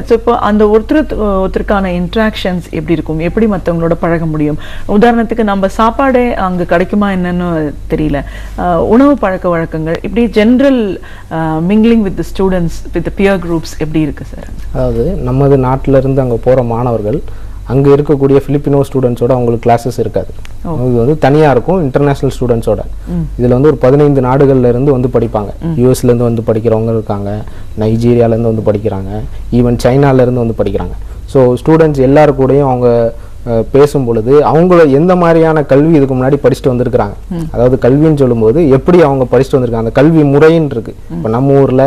ஸோ இப்போ அந்த ஒருத்தருக்கான இன்ட்ராக்ஷன்ஸ் எப்படி இருக்கும், எப்படி மற்றவங்களோட பழக முடியும்? உதாரணத்துக்கு நம்ம சாப்பாடே அங்கே கிடைக்குமா என்னன்னு தெரியல, உணவு பழக்க வழக்கங்கள், இப்படி general mingling with students with peer groups எப்படி இருக்கு சார்? அதாவது நமது நாட்டில இருந்து அங்கே போகிற மாணவர்கள் அங்கே இருக்கக்கூடிய பிலிப்பினோ ஸ்டூடெண்ட்ஸோட அவங்களுக்கு கிளாஸஸ் இருக்காது. இது தனியாக இருக்கும் இன்டர்நேஷ்னல் ஸ்டூடெண்ட்ஸோட. இதில் ஒரு 15 நாடுகள்ல இருந்து வந்து படிப்பாங்க. யூஎஸ்லேருந்து வந்து படிக்கிறவங்க இருக்காங்க, நைஜீரியாவிலேருந்து வந்து படிக்கிறாங்க, ஈவன் சைனாலேருந்து வந்து படிக்கிறாங்க. ஸோ ஸ்டூடெண்ட்ஸ் எல்லாருக்கூடையும் அவங்க பேசும் பொழுது அவங்கள எந்த மாதிரியான கல்வி இதுக்கு முன்னாடி படிச்சுட்டு வந்திருக்கிறாங்க, அதாவது கல்வின்னு சொல்லும்போது எப்படி அவங்க படிச்சுட்டு வந்திருக்காங்க, அந்த கல்வி முறைன்னு இருக்கு. இப்போ நம்ம ஊரில்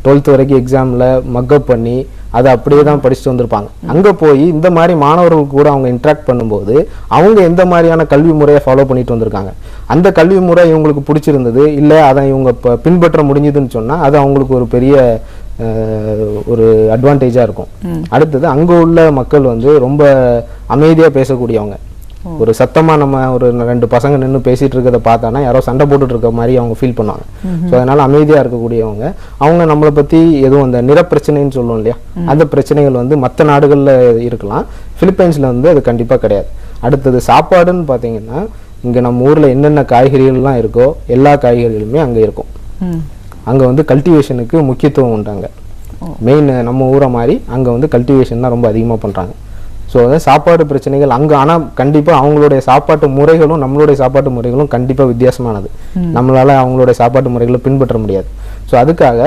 12th வரைக்கும் எக்ஸாமில் மக்கப் பண்ணி அதை அப்படியே தான் படிச்சுட்டு வந்திருப்பாங்க. அங்கே போய் இந்த மாதிரி மாணவர்கள் கூட அவங்க இன்ட்ராக்ட் பண்ணும்போது அவங்க எந்த மாதிரியான கல்வி முறையை ஃபாலோ பண்ணிட்டு வந்திருக்காங்க, அந்த கல்வி முறை இவங்களுக்கு பிடிச்சிருந்தது இல்லை அதை இவங்க பின்பற்ற முடிஞ்சதுன்னு சொன்னால் அது அவங்களுக்கு ஒரு பெரிய ஒரு அட்வான்டேஜாக இருக்கும். அடுத்தது அங்கே உள்ள மக்கள் ரொம்ப அமைதியாக பேசக்கூடியவங்க. ஒரு சத்தமாக நம்ம ஒரு 2 பசங்க நின்று பேசிட்டு இருக்கிறத பார்த்தானா யாரோ சண்டை போட்டுட்டு இருக்க மாதிரி அவங்க ஃபீல் பண்ணுவாங்க. ஸோ அதனால அமைதியாக இருக்கக்கூடியவங்க. அவங்க நம்மளை பற்றி எதுவும் அந்த நிற பிரச்சனைன்னு சொல்லுவோம் இல்லையா, அந்த பிரச்சனைகள் மற்ற நாடுகளில் இருக்கலாம், பிலிப்பைன்ஸில் அது கண்டிப்பாக கிடையாது. அடுத்தது சாப்பாடுன்னு பார்த்தீங்கன்னா இங்கே நம்ம ஊரில் என்னென்ன காய்கறிகள்லாம் இருக்கோ எல்லா காய்கறிகளுமே அங்கே இருக்கும். அங்கே கல்டிவேஷனுக்கு முக்கியத்துவம் உண்டாங்க. மெயின் நம்ம ஊரை மாதிரி அங்கே கல்டிவேஷன் தான் ரொம்ப அதிகமாக பண்ணுறாங்க. ஸோ சாப்பாடு பிரச்சனைகள் அங்கே, ஆனால் கண்டிப்பாக அவங்களுடைய சாப்பாட்டு முறைகளும் நம்மளுடைய சாப்பாட்டு முறைகளும் கண்டிப்பாக வித்தியாசமானது. நம்மளால் அவங்களுடைய சாப்பாட்டு முறைகளை பின்பற்ற முடியாது. ஸோ அதுக்காக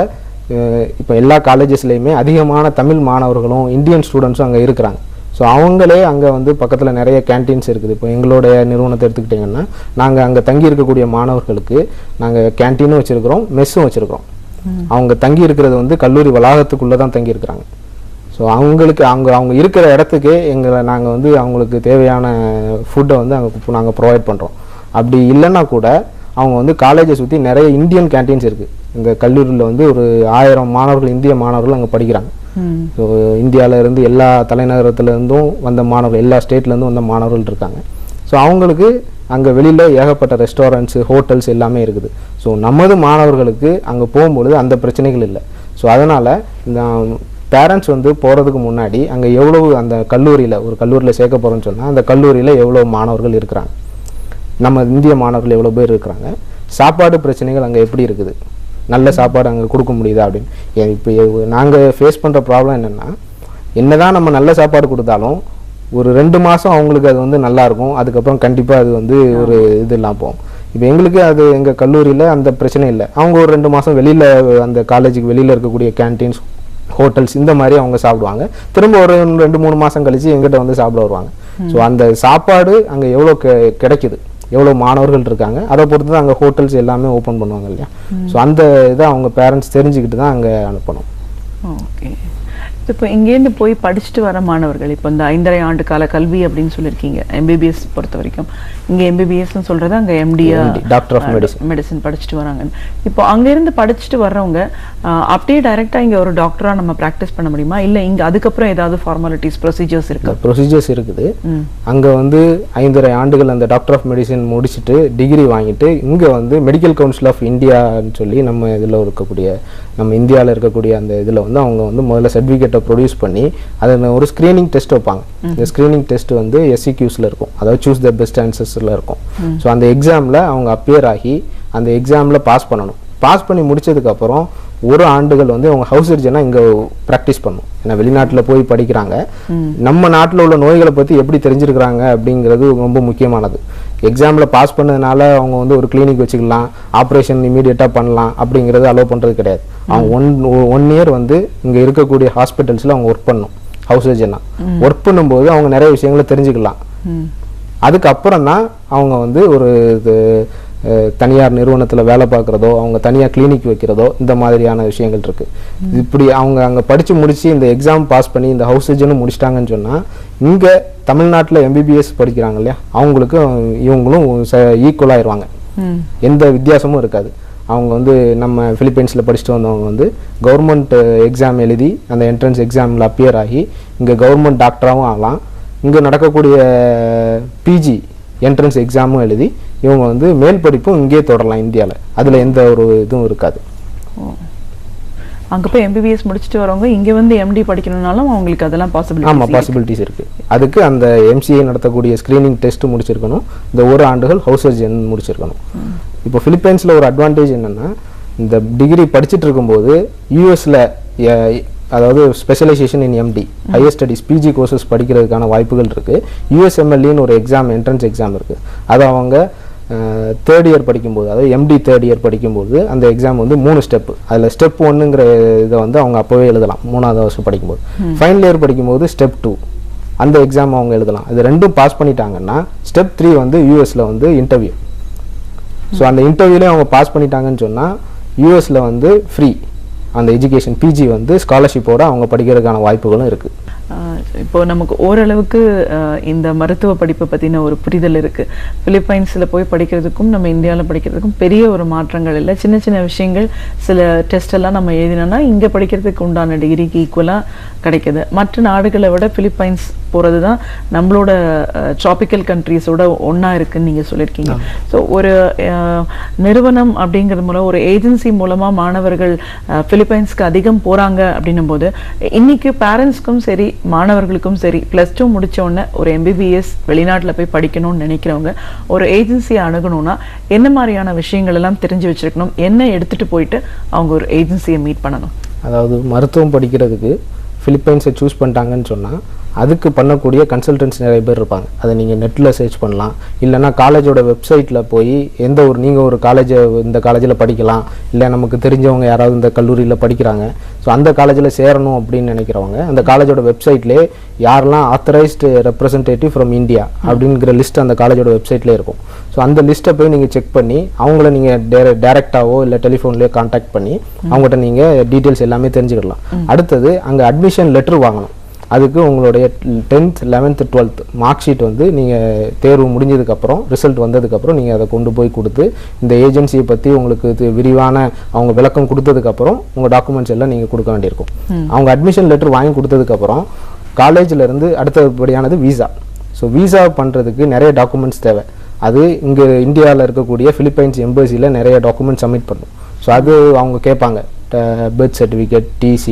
இப்போ எல்லா காலேஜஸ்லேயுமே அதிகமான தமிழ் மாணவர்களும் இந்தியன் ஸ்டூடெண்ட்ஸும் அங்கே இருக்கிறாங்க. ஸோ அவங்களே அங்கே பக்கத்தில் நிறைய கேன்டீன்ஸ் இருக்குது. இப்போ எங்களுடைய நிறுவனத்தை எடுத்துக்கிட்டிங்கன்னா நாங்கள் அங்கே தங்கி இருக்கக்கூடிய மாணவர்களுக்கு நாங்கள் கேன்டீனும் வச்சுருக்கிறோம், மெஸ்ஸும் வச்சுருக்கிறோம். அவங்க தங்கி இருக்கிறது கல்லூரி வளாகத்துக்குள்ளே தான் தங்கி இருக்கிறாங்க. ஸோ அவங்களுக்கு அவங்க இருக்கிற இடத்துக்கே நாங்கள் அவங்களுக்கு தேவையான ஃபுட்டை அங்கே நாங்கள் ப்ரொவைட் பண்ணுறோம். அப்படி இல்லைன்னா கூட அவங்க காலேஜை சுற்றி நிறைய இந்தியன் கேன்டீன்ஸ் இருக்குது. எங்கள் கல்லூரியில் ஒரு 1000 மாணவர்கள், இந்திய மாணவர்கள் அங்கே படிக்கிறாங்க. ஸோ இந்தியாவிலேருந்து எல்லா தலைநகரத்துலேருந்தும் வந்த மாணவர்கள், எல்லா ஸ்டேட்லேருந்தும் வந்த மாணவர்கள் இருக்காங்க. ஸோ அவங்களுக்கு அங்கே வெளியில் ஏகப்பட்ட ரெஸ்டாரண்ட்ஸு, ஹோட்டல்ஸ் எல்லாமே இருக்குது. ஸோ நமது மாணவர்களுக்கு அங்கே போகும்பொழுது அந்த பிரச்சனைகள் இல்லை. ஸோ அதனால் இந்த பேரண்ட்ஸ் போகிறதுக்கு முன்னாடி அங்கே எவ்வளவு அந்த ஒரு கல்லூரியில் சேர்க்க போகிறோன்னு சொன்னால் அந்த கல்லூரியில் எவ்வளோ மாணவர்கள் இருக்கிறாங்க, நம்ம இந்திய மாணவர்கள் எவ்வளோ பேர் இருக்கிறாங்க, சாப்பாடு பிரச்சனைகள் அங்கே எப்படி இருக்குது, நல்ல சாப்பாடு அங்கே கொடுக்க முடியுதா அப்படின்னு. இப்போ நாங்கள் ஃபேஸ் பண்ணுற ப்ராப்ளம் என்னென்னா தான் நம்ம நல்ல சாப்பாடு கொடுத்தாலும் ஒரு 2 மாதம் அவங்களுக்கு அது நல்லாயிருக்கும், அதுக்கப்புறம் கண்டிப்பாக அது ஒரு இது இல்லாமல் போகும். இப்போ எங்களுக்கு அது எங்கள் கல்லூரியில் அந்த பிரச்சனை இல்லை. அவங்க ஒரு 2 மாதம் வெளியில் அந்த காலேஜுக்கு வெளியில் இருக்கக்கூடிய கேன்டீன்ஸ், ஹோட்டல்ஸ் இந்த மாதிரி அவங்க சாப்பிடுவாங்க. திரும்ப ஒரு 2-3 மாதம் கழிச்சு எங்கிட்ட வந்து சாப்பிட வருவாங்க. ஸோ அந்த சாப்பாடு அங்கே எவ்வளோ கிடைக்குது, எவ்வளோ மாணவர்கள் இருக்காங்க, அதை பொறுத்து தான் அங்கே ஹோட்டல்ஸ் எல்லாமே ஓப்பன் பண்ணுவாங்க இல்லையா. ஸோ அந்த இதை அவங்க பேரண்ட்ஸ் தெரிஞ்சுக்கிட்டு தான் அங்கே அனுப்பணும். ஓகே. இப்போ இங்கேருந்து போய் படிச்சுட்டு வர மாணவர்கள், இப்போ இந்த 5.5 ஆண்டு கால கல்வி அப்படின்னு சொல்லியிருக்கீங்க எம்பிபிஎஸ் பொறுத்த வரைக்கும், இங்கே எம்பிபிஎஸ்ன்னு சொல்கிறது அங்கே எம்டியா டாக்டர் ஆஃப் மெடிசன் படிச்சுட்டு வராங்க. இப்போ அங்கேருந்து படிச்சுட்டு வர்றவங்க அப்படியே டைரெக்டாக இங்கே ஒரு டாக்டராக நம்ம ப்ராக்டிஸ் பண்ண முடியுமா, இல்லை இங்கே அதுக்கப்புறம் ஏதாவது ஃபார்மாலிட்டிஸ் ப்ரொசீஜர்ஸ் இருக்கு? ப்ரொசீஜர்ஸ் இருக்குது. அங்கே வந்து 5.5 ஆண்டுகள் அந்த டாக்டர் ஆஃப் மெடிசன் முடிச்சுட்டு டிகிரி வாங்கிட்டு இங்கே வந்து மெடிக்கல் கவுன்சில் ஆஃப் இந்தியான்னு சொல்லி நம்ம இதில் இருக்கக்கூடிய, நம்ம இந்தியாவில் இருக்கக்கூடிய அந்த இதில் வந்து அவங்க வந்து முதல்ல சர்டிஃபிகேட்டை ப்ரொடியூஸ் பண்ணி அதை ஒரு ஸ்க்ரீனிங் டெஸ்ட் வைப்பாங்க. இந்த ஸ்க்ரீனிங் டெஸ்ட் வந்து SCQஸில் இருக்கும், அதாவது சூஸ் த பெஸ்ட் ஆன்சர்ஸில் இருக்கும். ஸோ அந்த எக்ஸாமில் அவங்க அப்பியர் ஆகி அந்த எக்ஸாமில் பாஸ் பண்ணணும். பாஸ் பண்ணி முடிச்சதுக்கப்புறம் 1 ஆண்டுகள் வந்து அவங்க ஹவுஸ் சர்ஜனாக இங்கே ப்ராக்டிஸ் பண்ணும். ஏன்னா வெளிநாட்டில் போய் படிக்கிறாங்க, நம்ம நாட்டில் உள்ள நோய்களை பற்றி எப்படி தெரிஞ்சிருக்கிறாங்க அப்படிங்கிறது ரொம்ப முக்கியமானது. எக்ஸாமில் பாஸ் பண்ணதுனால அவங்க வந்து ஒரு கிளினிக் வச்சுக்கலாம், ஆப்ரேஷன் இமீடியட்டாக பண்ணலாம் அப்படிங்கிறது அலோவ் பண்ணுறது கிடையாது. அவங்க 1 இயர் வந்து இங்கே இருக்கக்கூடிய ஹாஸ்பிட்டல்ஸில் அவங்க ஒர்க் பண்ணணும். ஹவுஸ் சர்ஜனாக ஒர்க் பண்ணும்போது அவங்க நிறைய விஷயங்களை தெரிஞ்சுக்கலாம். அதுக்கப்புறம் தான் அவங்க வந்து ஒரு தனியார் நிறுவனத்தில் வேலை பார்க்குறதோ, அவங்க தனியாக கிளினிக் வைக்கிறதோ, இந்த மாதிரியான விஷயங்கள் இருக்குது. இப்படி அவங்க அங்கே படித்து முடித்து இந்த எக்ஸாம் பாஸ் பண்ணி இந்த ஹவுஸ் சர்ஜனும் முடிச்சிட்டாங்கன்னு சொன்னால், இங்கே தமிழ்நாட்டில் MBBS படிக்கிறாங்க இல்லையா, அவங்களுக்கு இவங்களும் ஈக்குவலாகிடுவாங்க. எந்த வித்தியாசமும் இருக்காது. அவங்க வந்து நம்ம பிலிப்பைன்ஸில் படிச்சுட்டு வந்தவங்க வந்து கவர்மெண்ட் எக்ஸாம் எழுதி அந்த என்ட்ரன்ஸ் எக்ஸாமில் அப்பியர் ஆகி இங்கே கவர்மெண்ட் டாக்டராகவும் ஆகலாம். இங்கே நடக்கக்கூடிய PG என்ட்ரன்ஸ் எக்ஸாமும் எழுதி இவங்க வந்து மேல் படிப்பும் இங்கேயே தொடரலாம் இந்தியாவில். அதில் எந்த ஒரு இதுவும் இருக்காது. அங்கே போய் MBBS முடிச்சுட்டு வரவங்க இங்கே வந்து MD படிக்கணும்னாலும் அவங்களுக்கு அதெல்லாம் பாசிபிலிட்டி? ஆமாம், பாசிபிலிட்டிஸ் இருக்குது. அதுக்கு அந்த MCA நடத்தக்கூடிய ஸ்க்ரீனிங் டெஸ்ட் முடிச்சிருக்கணும், இந்த 1 ஆண்டுகள் ஹவுஸ் சர்ஜன் முடிச்சிருக்கணும். இப்போ பிலிப்பைன்ஸில் ஒரு அட்வான்டேஜ் என்னென்னா, இந்த டிகிரி படிச்சுட்டு இருக்கும்போது யூஎஸில் அதாவது ஸ்பெஷலைசேஷன் இன் MD higher studies PG courses படிக்கிறதுக்கான வாய்ப்புகள் இருக்குது. USMLEன்னு ஒரு எக்ஸாம், என்ட்ரன்ஸ் எக்ஸாம் இருக்குது. அதை அவங்க 3rd இயர் படிக்கும்போது, அதாவது MD 3rd இயர் படிக்கும்போது அந்த எக்ஸாம் வந்து 3 ஸ்டெப்பு. அதில் ஸ்டெப் 1ங்கிற இதை வந்து அவங்க அப்போவே எழுதலாம் 3ஆவது வருஷம் படிக்கும்போது. ஃபைனல் இயர் படிக்கும்போது ஸ்டெப் 2 அந்த எக்ஸாம் அவங்க எழுதலாம். இது 2ம் பாஸ் பண்ணிட்டாங்கன்னா ஸ்டெப் 3 வந்து யூஎஸில் வந்து இன்டர்வியூ. ஸோ அந்த இன்டர்வியூலேயே அவங்க பாஸ் பண்ணிட்டாங்கன்னு சொன்னால் யூஎஸில் வந்து ஃப்ரீ அந்த எஜுகேஷன் PG வந்து ஸ்காலர்ஷிப்போடு அவங்க படிக்கிறதுக்கான வாய்ப்புகளும் இருக்குது. இப்போ நமக்கு ஓரளவுக்கு இந்த மருத்துவ படிப்பை பற்றின ஒரு புரிதல் இருக்குது. பிலிப்பைன்ஸில் போய் படிக்கிறதுக்கும் நம்ம இந்தியாவில் படிக்கிறதுக்கும் பெரிய ஒரு மாற்றங்கள் இல்லை. சின்ன சின்ன விஷயங்கள், சில டெஸ்ட் எல்லாம் நம்ம எழுதினோன்னா இங்கே படிக்கிறதுக்கு உண்டான டிகிரிக்கு ஈக்குவலாக கிடைக்குது. மற்ற நாடுகளை விட பிலிப்பைன்ஸ் போகிறது தான் நம்மளோட ட்ராபிக்கல் கண்ட்ரீஸோட ஒன்றா இருக்குன்னு நீங்கள் சொல்லியிருக்கீங்க. ஸோ ஒரு நிறுவனம் அப்படிங்கிறது மூலம், ஒரு ஏஜென்சி மூலமாக மாணவர்கள் பிலிப்பைன்ஸ்க்கு அதிகம் போகிறாங்க அப்படின்னும் போது, இன்னைக்கு பேரண்ட்ஸ்க்கும் சரி மாணவர்களுக்கும் சரி +2 முடிச்ச உடனே ஒரு MBBS வெளிநாட்டில் போய் படிக்கணும்னு நினைக்கிறவங்க ஒரு ஏஜென்சியை அணுகணும்னா என்ன மாதிரியான விஷயங்கள் எல்லாம் தெரிஞ்சு வச்சிருக்கணும், என்ன எடுத்துட்டு போயிட்டு அவங்க ஒரு ஏஜென்சியை மீட் பண்ணணும்? அதாவது மருத்துவம் படிக்கிறதுக்கு பிலிப்பைன்ஸை சூஸ் பண்ணிட்டாங்கன்னு சொன்னால் அதுக்கு பண்ணக்கூடிய கன்சல்டன்ட்ஸ் நிறைய பேர் இருப்பாங்க. அதை நீங்கள் நெட்டில் சர்ச் பண்ணலாம், இல்லைனா காலேஜோட வெப்சைட்டில் போய் எந்த ஒரு நீங்கள் ஒரு காலேஜை இந்த காலேஜில் படிக்கலாம், இல்லை நமக்கு தெரிஞ்சவங்க யாராவது இந்த கல்லூரியில் படிக்கிறாங்க, ஸோ அந்த காலேஜில் சேரணும் அப்படின்னு நினைக்கிறவங்க அந்த காலேஜோட வெப்சைட்லேயே யாரெல்லாம் ஆத்தரைஸ்டு ரெப்ரசன்டேட்டிவ் ஃப்ரம் இந்தியா அப்படிங்கிற லிஸ்ட் அந்த காலேஜோட வெப்சைட்லேயே இருக்கும். ஸோ அந்த லிஸ்ட்டை போய் நீங்கள் செக் பண்ணி அவங்கள நீங்கள் டேரெக்டாகவோ இல்லை டெலிஃபோன்லேயோ கான்டாக்ட் பண்ணி அவங்ககிட்ட நீங்கள் டீட்டெயில்ஸ் எல்லாமே தெரிஞ்சுக்கலாம். அடுத்தது அங்கே அட்மிஷன் லெட்டர் வாங்கணும். அதுக்கு உங்களுடைய 10th 11th 12th mark sheet வந்து நீங்கள் தேர்வு முடிஞ்சதுக்கப்புறம், ரிசல்ட் வந்ததுக்கப்புறம் நீங்கள் அதை கொண்டு போய் கொடுத்து இந்த ஏஜென்சியை பற்றி உங்களுக்கு விரிவான அவங்க விளக்கம் கொடுத்ததுக்கப்புறம் உங்கள் டாக்குமெண்ட்ஸ் எல்லாம் நீங்கள் கொடுக்க வேண்டியிருக்கும். அவங்க அட்மிஷன் லெட்டர் வாங்கி கொடுத்ததுக்கப்புறம் காலேஜிலேருந்து அடுத்தபடியானது விசா. ஸோ விசா பண்ணுறதுக்கு நிறைய டாக்குமெண்ட்ஸ் தேவை. அது இங்கே இந்தியாவில் இருக்கக்கூடிய பிலிப்பைன்ஸ் எம்பசியில் நிறைய டாக்குமெண்ட் சப்மிட் பண்ணணும். ஸோ அது அவங்க கேட்பாங்க, birth certificate, TC,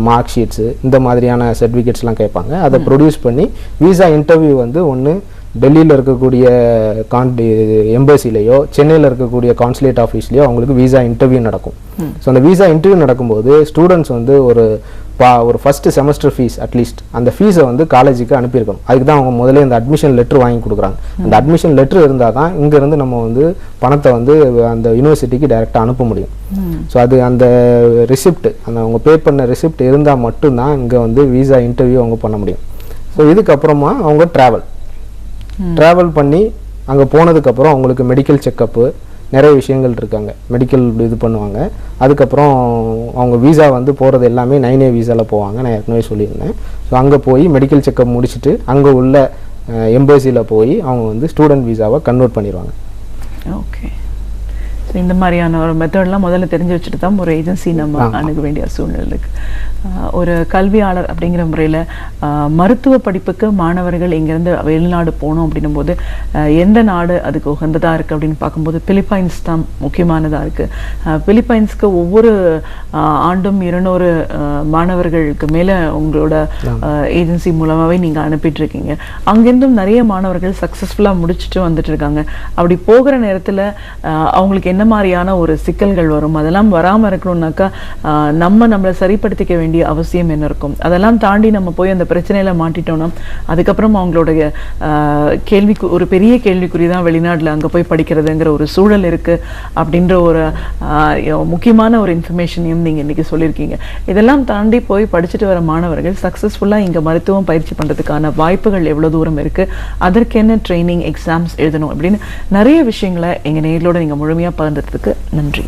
mark sheets, இந்த மாதிரியான சர்டிஃபிகேட்ஸ்லாம் கேட்பாங்க. அதை ப்ரொடியூஸ் பண்ணி விசா இன்டர்வியூ வந்து ஒன்று டெல்லியில் இருக்கக்கூடிய எம்பசிலேயோ சென்னையில் இருக்கக்கூடிய கான்சுலேட் ஆஃபீஸ்லேயோ அவங்களுக்கு விசா இன்டர்வியூ நடக்கும். ஸோ அந்த விசா இன்டர்வியூ நடக்கும்போது ஸ்டூடெண்ட்ஸ் வந்து ஒரு ஃபர்ஸ்ட் செமஸ்டர் ஃபீஸ் அட்லீஸ்ட் அந்த ஃபீஸை வந்து காலேஜுக்கு அனுப்பியிருக்கணும். அதுக்கு தான் அவங்க முதல்ல இந்த அட்மிஷன் லெட்டர் வாங்கி கொடுக்குறாங்க. அந்த அட்மிஷன் லெட்டர் இருந்தால் தான் இங்கேருந்து நம்ம வந்து பணத்தை வந்து அந்த யூனிவர்சிட்டிக்கு டைரெக்டாக அனுப்ப முடியும். ஸோ அது அந்த ரிசிப்ட், அந்த அவங்க பே பண்ண ரிசிப்ட் இருந்தால் மட்டும்தான் இங்கே வந்து விசா இன்டர்வியூ அவங்க பண்ண முடியும். ஸோ இதுக்கப்புறமா அவங்க ட்ராவல் பண்ணி அங்கே போனதுக்கப்புறம் அவங்களுக்கு மெடிக்கல் செக்கப்பு நிறைய விஷயங்கள் இருக்காங்க, மெடிக்கல் இது பண்ணுவாங்க. அதுக்கப்புறம் அவங்க விசா வந்து போகிறது எல்லாமே 9A விசாவில் போவாங்க, நான் ஏற்கனவே சொல்லியிருந்தேன். ஸோ அங்கே போய் மெடிக்கல் செக்கப் முடிச்சுட்டு அங்கே உள்ள எம்பசியில் போய் அவங்க வந்து ஸ்டூடெண்ட் விசாவை கன்வெர்ட் பண்ணிடுவாங்க. ஓகே, இந்த மாதிரியான ஒரு மெத்தட்லாம் முதல்ல தெரிஞ்சு வச்சுட்டு தான் ஒரு ஏஜென்சி நம்ம அணுக வேண்டிய சூழ்நிலை இருக்கு. ஒரு கல்வியாளர் அப்படிங்கிற முறையில் மருத்துவ படிப்புக்கு மாணவர்கள் இங்கேருந்து வெளிநாடு போகணும் அப்படின்னும் போது எந்த நாடு அதுக்கு உகந்ததாக இருக்குது அப்படின்னு பார்க்கும்போது பிலிப்பைன்ஸ் தான் முக்கியமானதாக இருக்குது. பிலிப்பைன்ஸ்க்கு ஒவ்வொரு ஆண்டும் 200 மாணவர்களுக்கு மேலே உங்களோட ஏஜென்சி மூலமாகவே நீங்கள் அனுப்பிட்டுருக்கீங்க. அங்கேருந்தும் நிறைய மாணவர்கள் சக்ஸஸ்ஃபுல்லாக முடிச்சுட்டு வந்துட்டு இருக்காங்க. அப்படி போகிற நேரத்தில் அவங்களுக்கு என்ன மாதிரியான ஒரு சிக்கல்கள் வரும், அதெல்லாம் வராமல் இருக்கணும்னாக்கா நம்மளை சரிப்படுத்திக்க வேண்டிய அவசியம் என்ன இருக்கும்? அதெல்லாம் தாண்டி நம்ம போய் அந்த பிரச்சனையில மாட்டிட்டோம்னா அதுக்கப்புறம் அவங்களுடைய ஒரு பெரிய கேள்விக்குறி தான் வெளிநாட்டில் அங்கே போய் படிக்கிறதுங்கிற ஒரு சூழல் இருக்கு அப்படின்ற ஒரு முக்கியமான ஒரு இன்ஃபர்மேஷனையும் நீங்க இன்னைக்கு சொல்லியிருக்கீங்க. இதெல்லாம் தாண்டி போய் படிச்சுட்டு வர மாணவர்கள் சக்ஸஸ்ஃபுல்லாக இங்கே மருத்துவம் பயிற்சி பண்றதுக்கான வாய்ப்புகள் எவ்வளவு தூரம் இருக்கு, அதற்கு என்ன ட்ரைனிங் எக்ஸாம்ஸ் எழுதணும் அப்படின்னு நிறைய விஷயங்களை எங்க நேயர்களோட நீங்க முழுமையா பகிர்ந்ததுக்கு நன்றி.